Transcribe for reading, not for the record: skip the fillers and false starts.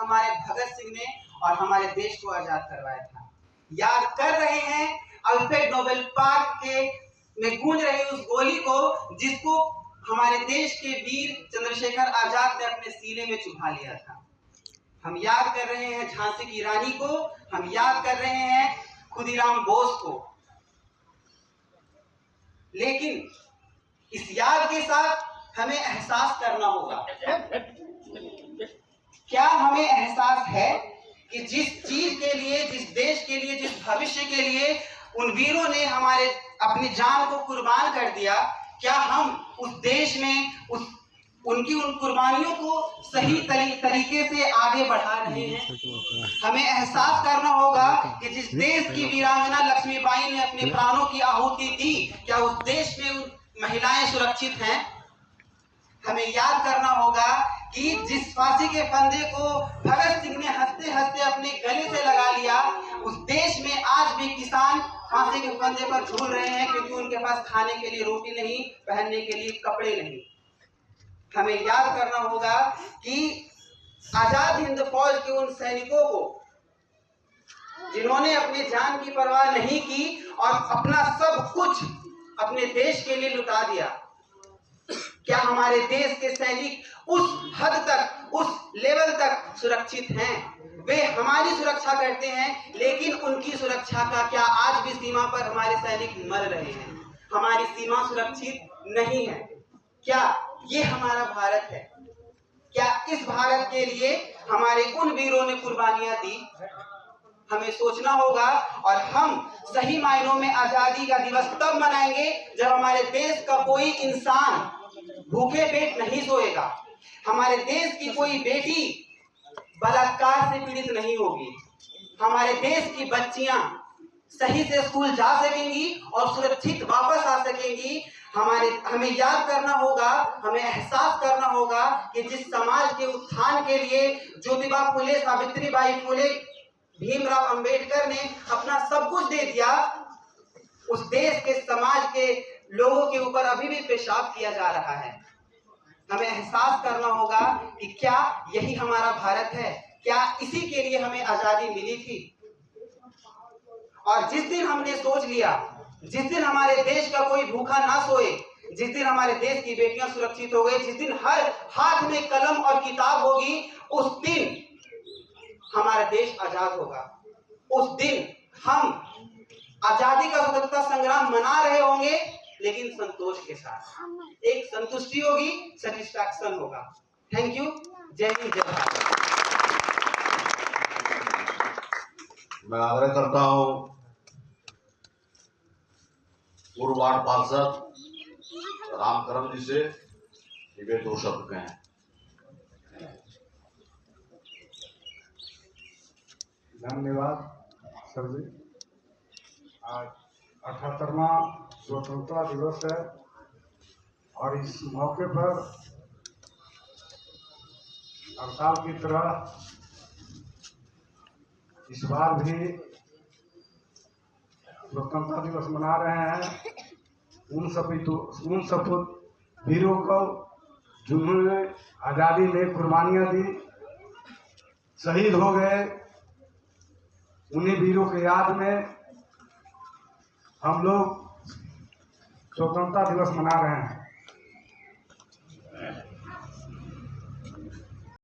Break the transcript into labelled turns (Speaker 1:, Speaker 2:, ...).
Speaker 1: हमारे भगत सिंह ने और हमारे देश को आजाद करवाया था। याद कर रहे हैं अल्फ्रेड नोबेल पार्क के में गूंज रही उस गोली को जिसको हमारे देश के वीर चंद्रशेखर आजाद ने अपने सीने में चुभा लिया था। हम याद कर रहे हैं झांसी की रानी को, हम याद कर रहे हैं खुदीराम बोस को। लेकिन इस याद के साथ हमें एहसास करना होगा। क्या हमें एहसास है कि जिस चीज के लिए, जिस देश के लिए, जिस भविष्य के लिए उन वीरों ने हमारे अपनी जान को कुर्बान कर दिया, क्या हम उस देश में उनकी उन कुर्बानियों को सही तरीके से आगे बढ़ा रहे हैं? हमें एहसास करना होगा कि जिस देश की वीरांगना लक्ष्मीबाई ने अपने प्राणों की आहुति दी, क्या उस देश में उन महिलाएं सुरक्षित हैं? हमें याद करना होगा कि जिस फांसी के फंदे को भगत सिंह ने हंसते हंसते अपने गले से लगा लिया, उस देश में आज भी किसान फांसी के फंदे पर झूल रहे हैं क्योंकि उनके पास खाने के लिए रोटी नहीं, पहनने के लिए कपड़े नहीं। हमें याद करना होगा कि आजाद हिंद फौज के उन सैनिकों को जिन्होंने अपनी जान की परवाह नहीं की और अपना सब कुछ अपने देश के लिए लुटा दिया, क्या हमारे देश के सैनिक उस हद तक, उस लेवल तक सुरक्षित हैं? वे हमारी सुरक्षा करते हैं, लेकिन उनकी सुरक्षा का क्या आज भी सीमा पर हमारे सैनिक मर रहे हैं? हमारी सीमा सुरक्षित नहीं है। क्या ये हमारा भारत है? क्या इस भारत के लिए हमारे उन वीरों ने कुर्बानियां दी? हमें सोचना होगा और हम सही मायनों में आजादी का दिवस तब मनाएंगे जब हमारे देश का कोई इंसान भूखे पेट नहीं सोएगा, हमारे देश की कोई बेटी बलात्कार से पीड़ित नहीं होगी, हमारे देश की बच्चियां सही से स्कूल जा सकेंगी और सुरक्षित वापस आ सकेंगी। हमें याद करना होगा, हमें एहसास करना होगा कि जिस समाज के उत्थान के लिए ज्योतिबा फुले, सावित्रीबाई फुले, भीमराव अंबेडकर ने अपना सब कुछ दे दिया, उस देश के समाज के लोगों के ऊपर अभी भी पेशाब किया जा रहा है। हमें एहसास करना होगा कि क्या यही हमारा भारत है? क्या इसी के लिए हमें आजादी मिली थी? और जिस दिन हमने सोच लिया, जिस दिन हमारे देश का कोई भूखा ना सोए, जिस दिन हमारे देश की बेटियां सुरक्षित हो गई, जिस दिन हर हाथ में कलम और किताब होगी, उस दिन हमारा देश आजाद होगा। उस दिन हम आजादी का स्वतंत्रता संग्राम मना रहे होंगे, लेकिन संतोष के साथ। एक संतुष्टि होगी, सेटिस्फैक्शन होगा। Thank you. जय हिंद, जय भारत।
Speaker 2: मैं आग्रह करता हूं पूर्व वार्ड पार्षद रामकरम जी से कि वे 2 शब्द कहें।
Speaker 3: धन्यवाद सर जी। आज 78वां स्वतंत्रता दिवस है और इस मौके पर हड़ताल की तरह इस बार भी स्वतंत्रता दिवस मना रहे हैं उन सपूत वीरों को जिन्होंने आज़ादी में कुर्बानियां दी, शहीद हो गए। उन्हीं वीरों के याद में हम लोग स्वतंत्रता दिवस मना रहे हैं।